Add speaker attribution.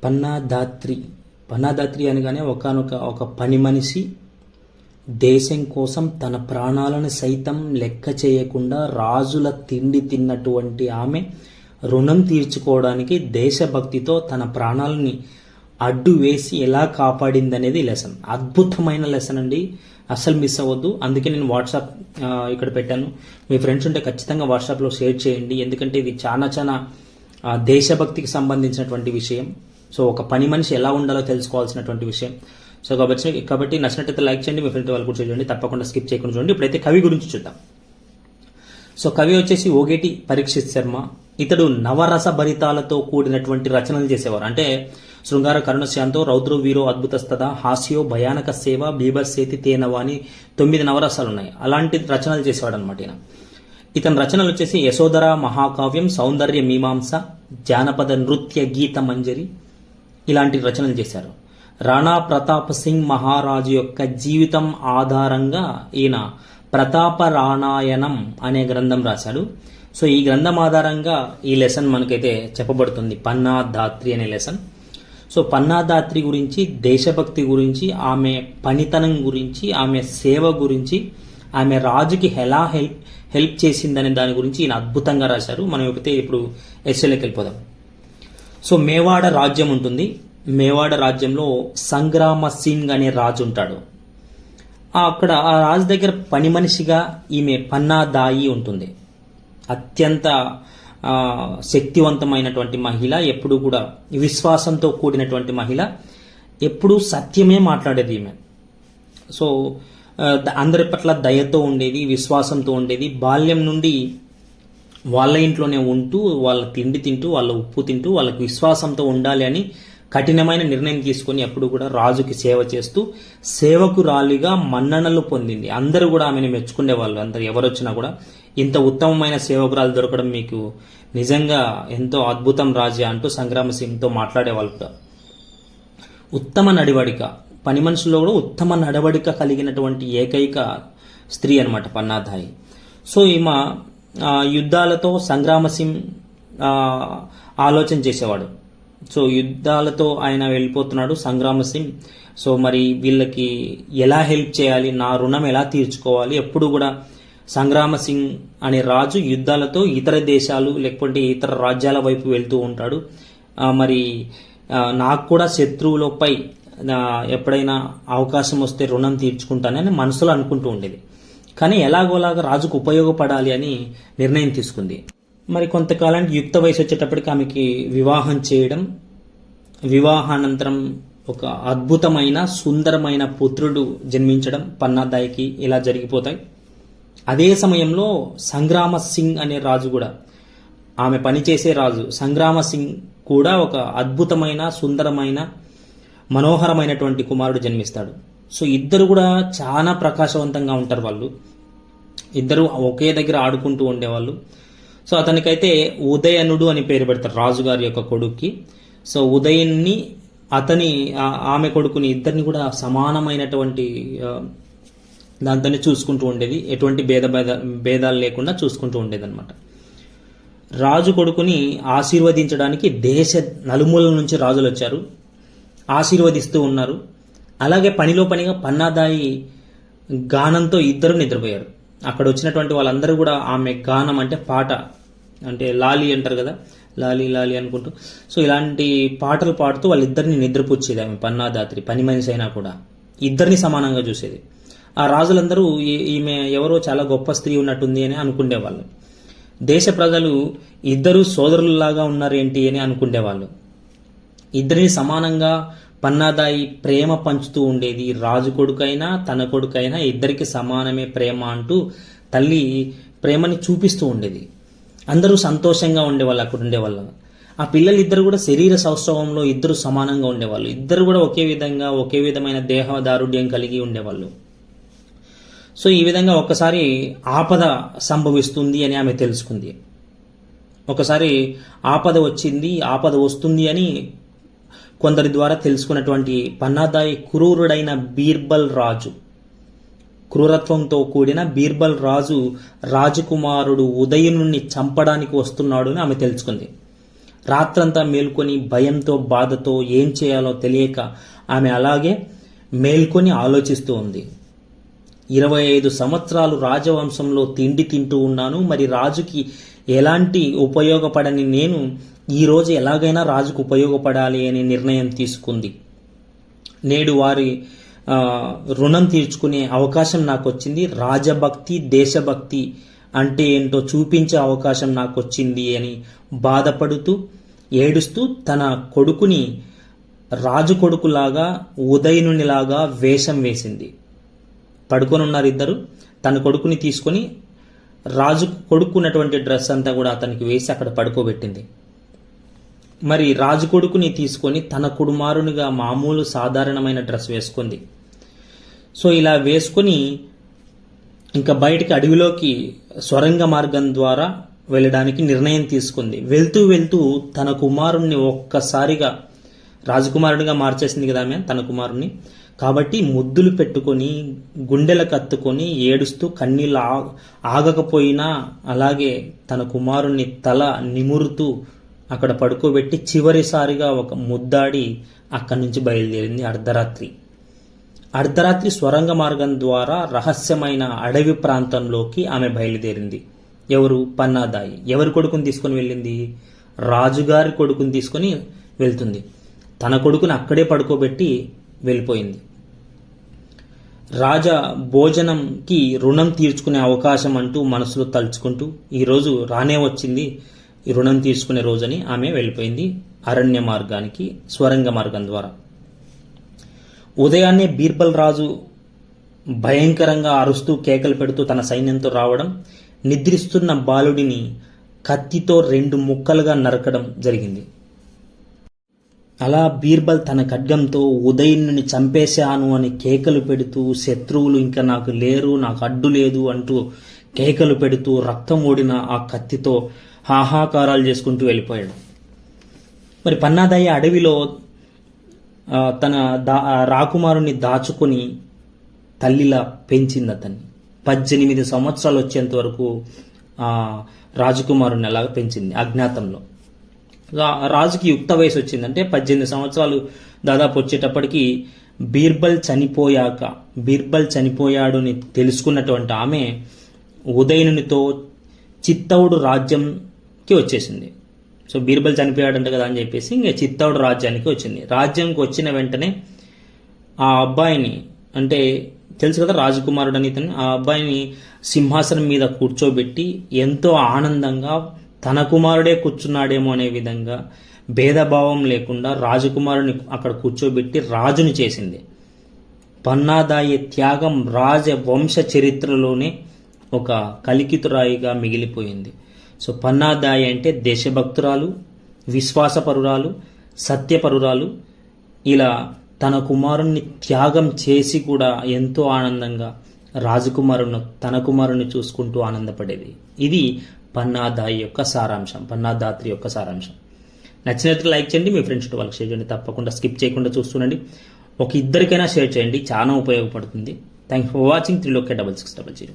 Speaker 1: పన్నాదాత్రి పన్నాదాత్రి అనగానే ఒక పని మనిషి దేశం కోసం తన ప్రాణాలను సైతం లెక్క చేయకుండా రాజుల తిండి తిన్నటువంటి ఆమె రుణం తీర్చుకోవడానికి దేశభక్తితో తన ప్రాణాలని అడ్డు వేసి ఎలా కాపాడిందనేది లెసన్. అద్భుతమైన లెసన్ అండి, అస్సలు మిస్ అవ్వద్దు. అందుకే నేను వాట్సాప్ ఇక్కడ పెట్టాను. మీ ఫ్రెండ్స్ ఉంటే ఖచ్చితంగా వాట్సాప్లో షేర్ చేయండి, ఎందుకంటే ఇది చాలా దేశభక్తికి సంబంధించినటువంటి విషయం. సో ఒక పని మనిషి ఎలా ఉండాలో తెలుసుకోవాల్సినటువంటి విషయం. సో కాబట్టి నచ్చినట్టయితే లైక్ చేయండి, మీ ఫ్రెండ్ వాళ్ళు కూడా చూడండి, తప్పకుండా స్కిప్ చేయకుండా చూడండి. ఇప్పుడైతే కవి గురించి చూద్దాం. సో కవి వచ్చేసి ఓగేటి పరీక్షిత్ శర్మ. ఇతడు నవరస భరితాలతో కూడినటువంటి రచనలు చేసేవారు. అంటే శృంగార కరుణశాంతో రౌద్రో వీరో అద్భుతస్తద హాస్యో భయానక సేవ బీభత్సేతి తేనవ అని 9 నవరసాలు ఉన్నాయి. అలాంటి రచనలు చేసేవాడు అనమాట ఈయన. ఇతని రచనలు వచ్చేసి యశోధర మహాకావ్యం, సౌందర్య మీమాంస, జానపద నృత్య గీత మంజరి ఇలాంటి రచనలు చేశారు. రాణా ప్రతాప్ సింగ్ మహారాజు యొక్క జీవితం ఆధారంగా ఈయన ప్రతాప రాణాయనం అనే గ్రంథం రాశాడు. సో ఈ గ్రంథం ఆధారంగా ఈ లెసన్ మనకైతే చెప్పబడుతుంది, పన్నాదాత్రి అనే లెసన్. సో పన్నాదాత్రి గురించి, దేశభక్తి గురించి, ఆమె పనితనం గురించి, ఆమె సేవ గురించి, ఆమె రాజుకి ఎలా హెల్ప్ చేసిందనే దాని గురించి ఈయన అద్భుతంగా రాశారు. మనం ఇప్పుడు ఎస్ఎల్కి వెళ్ళిపోదాం. సో మేవాడ రాజ్యం ఉంటుంది. మేవాడ రాజ్యంలో సంగ్రామ సింగ్ అనే రాజు ఉంటాడు. అక్కడ ఆ రాజు దగ్గర పని మనిషిగా ఈమె పన్నాదాయి ఉంటుంది. అత్యంత శక్తివంతమైనటువంటి మహిళ, ఎప్పుడు కూడా విశ్వాసంతో కూడినటువంటి మహిళ, ఎప్పుడూ సత్యమే మాట్లాడేది ఈమె. సో అందరి పట్ల దయతో ఉండేది, విశ్వాసంతో ఉండేది. బాల్యం నుండి వాళ్ళ ఇంట్లోనే ఉంటూ, వాళ్ళ తిండి తింటూ, వాళ్ళ ఉప్పు తింటూ, వాళ్ళకి విశ్వాసంతో ఉండాలి అని కఠినమైన నిర్ణయం తీసుకొని ఎప్పుడు కూడా రాజుకి సేవ చేస్తూ సేవకురాలిగా మన్ననలు పొందింది. అందరూ కూడా ఆమెను మెచ్చుకునేవాళ్ళు. అందరు ఎవరు వచ్చినా కూడా ఇంత ఉత్తమమైన సేవకురాలు దొరకడం మీకు నిజంగా ఎంతో అద్భుతం రాజా అంటూ సంగ్రామ సింగ్తో మాట్లాడేవాళ్ళు కూడా. ఉత్తమ నడవడిక, పని మనుషుల్లో కూడా ఉత్తమ నడవడిక కలిగినటువంటి ఏకైక స్త్రీ అనమాట పన్నాదాయి. సో ఈమె యుద్ధాలతో సంగ్రామ సింగ్ ఆలోచన చేసేవాడు. సో యుద్ధాలతో ఆయన వెళ్ళిపోతున్నాడు సంగ్రామ సింగ్. సో మరి వీళ్ళకి ఎలా హెల్ప్ చేయాలి, నా రుణం ఎలా తీర్చుకోవాలి, ఎప్పుడు కూడా సంగ్రామ సింగ్ అనే రాజు యుద్ధాలతో ఇతర దేశాలు లేకపోతే ఇతర రాజ్యాల వైపు వెళ్తూ ఉంటాడు. మరి నాకు కూడా శత్రువులపై ఎప్పుడైనా అవకాశం వస్తే రుణం తీర్చుకుంటానని మనసులో అనుకుంటూ ఉండేది. కానీ ఎలాగోలాగా రాజుకు ఉపయోగపడాలి అని నిర్ణయం తీసుకుంది. మరి కొంతకాలానికి యుక్త వయసు వచ్చేటప్పటికి ఆమెకి వివాహం చేయడం, వివాహానంతరం ఒక అద్భుతమైన సుందరమైన పుత్రుడు జన్మించడం పన్నాదాయికి ఇలా జరిగిపోతాయి. అదే సమయంలో సంగ్రామ సింగ్ అనే రాజు కూడా, ఆమె పనిచేసే రాజు సంగ్రామ సింగ్ కూడా ఒక అద్భుతమైన సుందరమైన మనోహరమైనటువంటి కుమారుడు జన్మిస్తాడు. సో ఇద్దరు కూడా చాలా ప్రకాశవంతంగా ఉంటారు. వాళ్ళు ఇద్దరు ఒకే దగ్గర ఆడుకుంటూ ఉండేవాళ్ళు. సో అతనికైతే ఉదయనుడు అని పేరు పెడతారు రాజుగారి యొక్క కొడుక్కి. సో ఉదయన్ని ఆమె కొడుకుని ఇద్దరిని కూడా సమానమైనటువంటి దాంతోనే చూసుకుంటూ ఉండేది. ఎటువంటి భేదాలు లేకుండా చూసుకుంటూ ఉండేది అనమాట. రాజు కొడుకుని ఆశీర్వదించడానికి దేశ నలుమూలల నుంచి రాజులు వచ్చారు, ఆశీర్వదిస్తూ ఉన్నారు. అలాగే పనిలో పనిగా పన్నాదాయి గానంతో ఇద్దరు నిద్రపోయారు. అక్కడ వచ్చినటువంటి వాళ్ళందరూ కూడా ఆమె గానం అంటే పాట, అంటే లాలి అంటారు కదా, లాలి లాలి అనుకుంటూ, సో ఇలాంటి పాటలు పాడుతూ వాళ్ళిద్దరిని నిద్రపుచ్చేది ఆమె పన్నాదాత్రి. పని మనిషి అయినా కూడా ఇద్దరిని సమానంగా చూసేది. ఆ రాజులందరూ ఈమె ఎవరో చాలా గొప్ప స్త్రీ ఉన్నట్టుంది అని అనుకునేవాళ్ళు. దేశ ప్రజలు ఇద్దరు సోదరులలాగా ఉన్నారేంటి అని అనుకునేవాళ్ళు. ఇద్దరిని సమానంగా పన్నాదాయి ప్రేమ పంచుతూ ఉండేది. రాజు కొడుకైనా తన కొడుకైనా ఇద్దరికి సమానమే ప్రేమ అంటూ తల్లి ప్రేమని చూపిస్తూ ఉండేది. అందరూ సంతోషంగా ఉండేవాళ్ళు అక్కడ ఉండేవాళ్ళు. ఆ పిల్లలిద్దరు కూడా శరీర సౌష్ఠవంలో ఇద్దరు సమానంగా ఉండేవాళ్ళు. ఇద్దరు కూడా ఒకే విధమైన దేహ దారుఢ్యం కలిగి ఉండేవాళ్ళు. సో ఈ విధంగా ఒకసారి ఆపద సంభవిస్తుంది అని ఆమె తెలుసుకుంది. ఒకసారి ఆపద వస్తుంది అని కొందరి ద్వారా తెలుసుకున్నటువంటి పన్నాదాయి క్రూరుడైన బీర్బల్ రాజు, క్రూరత్వంతో కూడిన బీర్బల్ రాజు రాజకుమారుడు ఉదయనుని చంపడానికి వస్తున్నాడు అని ఆమె తెలుసుకుంది. రాత్రంతా మేల్కొని భయంతో బాధతో ఏం చేయాలో తెలియక ఆమె అలాగే మేల్కొని ఆలోచిస్తూ ఉంది. 25 సంవత్సరాలు రాజవంశంలో తిండి తింటూ ఉన్నాను, మరి రాజుకి ఎలాంటి ఉపయోగపడని నేను ఈరోజు ఎలాగైనా రాజుకు ఉపయోగపడాలి అనే నిర్ణయం తీసుకుంది. నేడు వారి రుణం తీర్చుకునే అవకాశం నాకు వచ్చింది. రాజభక్తి దేశభక్తి అంటే ఏంటో చూపించే అవకాశం నాకు వచ్చింది అని బాధపడుతూ ఏడుస్తూ తన కొడుకుని రాజు కొడుకులాగా ఉదయనునిలాగా వేషం వేసింది. పడుకొని ఉన్నారు ఇద్దరు. తన కొడుకుని తీసుకొని రాజు కొడుకున్నటువంటి డ్రెస్ అంతా కూడా అతనికి వేసి అక్కడ పడుకోబెట్టింది. మరి రాజు కొడుకుని తీసుకొని తన కుమారునిగా మామూలు సాధారణమైన డ్రెస్ వేసుకుంది. సో ఇలా వేసుకొని ఇంకా బయటికి అడవిలోకి సొరంగ మార్గం ద్వారా వెళ్ళడానికి నిర్ణయం తీసుకుంది. వెళ్తూ వెళ్తూ తన కుమారుణ్ణి ఒక్కసారిగా రాజకుమారుడిగా మార్చేసింది కదా ఆమె తన కుమారుణ్ణి. కాబట్టి ముద్దులు పెట్టుకొని గుండెలకు కత్తుకొని ఏడుస్తూ కన్నీళ్ళు ఆగకపోయినా అలాగే తన కుమారుణ్ణి తల నిమురుతూ అక్కడ పడుకోబెట్టి చివరిసారిగా ఒక ముద్దాడి అక్కడి నుంచి బయలుదేరింది. అర్ధరాత్రి స్వరంగ మార్గం ద్వారా రహస్యమైన అడవి ప్రాంతంలోకి ఆమె బయలుదేరింది. ఎవరు? పన్నాదాయి. ఎవరి కొడుకుని తీసుకొని వెళ్ళింది? రాజుగారి కొడుకుని తీసుకొని వెళ్తుంది. తన కొడుకుని అక్కడే పడుకోబెట్టి వెళ్ళిపోయింది. రాజా భోజనంకి రుణం తీర్చుకునే అవకాశం అంటూ మనసులో తలుచుకుంటూ ఈరోజు రానే వచ్చింది ఈ రుణం తీర్చుకునే రోజని ఆమె వెళ్ళిపోయింది అరణ్య మార్గానికి స్వరంగ మార్గం ద్వారా. ఉదయాన్నే బీర్బల్ రాజు భయంకరంగా అరుస్తూ కేకలు పెడుతూ తన సైన్యంతో రావడం, నిద్రిస్తున్న బాలుడిని కత్తితో 2 ముక్కలుగా నరకడం జరిగింది. అలా బీర్బల్ తన ఖడ్గంతో ఉదయనుని చంపేశాను అని కేకలు పెడుతూ శత్రువులు ఇంకా నాకు లేరు, నాకు అడ్డు లేదు అంటూ కేకలు పెడుతూ రక్తం ఓడిన ఆ కత్తితో హాహాకారాలు చేసుకుంటూ వెళ్ళిపోయాడు. మరి పన్నాదాయి అడవిలో తన రాకుమారుని దాచుకొని తల్లిలా పెంచింది అతన్ని. 18 సంవత్సరాలు వచ్చేంత వరకు రాజకుమారుని అలాగా పెంచింది అజ్ఞాతంలో. రాజుకి యుక్త వయసు వచ్చిందంటే 18 సంవత్సరాలు దాదాపు వచ్చేటప్పటికి బీర్బల్ చనిపోయాడు అని తెలుసుకున్నటువంటి ఆమె ఉదయనునితో చిత్తౌడు రాజ్యంకి వచ్చేసింది. సో బీర్బల్ చనిపోయాడంట కదా అని చెప్పేసి ఇంకా చిత్తౌడు రాజ్యానికి వచ్చింది. రాజ్యంకి వచ్చిన వెంటనే ఆ అబ్బాయిని, అంటే తెలుసు కదా రాజకుమారుడు అని ఇతను, ఆ అబ్బాయిని సింహాసనం మీద కూర్చోబెట్టి ఎంతో ఆనందంగా తన కుమారుడే కూర్చున్నాడేమో అనే విధంగా భేదభావం లేకుండా రాజకుమారుని అక్కడ కూర్చోబెట్టి రాజుని చేసింది. పన్నాదాయి త్యాగం రాజవంశ చరిత్రలోనే ఒక కలికితురాయిగా మిగిలిపోయింది. సో పన్నాదాయి అంటే దేశభక్తురాలు, విశ్వాసపరురాలు, సత్యపరురాలు. ఇలా తన కుమారుణ్ణి త్యాగం చేసి కూడా ఎంతో ఆనందంగా తన కుమారుని చూసుకుంటూ ఆనందపడేది. ఇది పన్నాదాయి యొక్క సారాంశం, పన్నాదాత్రి యొక్క సారాంశం. నచ్చినట్టు లైక్ చేయండి, మీ ఫ్రెండ్స్తో వాళ్ళకి షేర్ చేయండి. తప్పకుండా స్కిప్ చేయకుండా చూస్తుండండి. ఇద్దరికైనా షేర్ చేయండి, చాలా ఉపయోగపడుతుంది. Thanks for watching. 3 6600.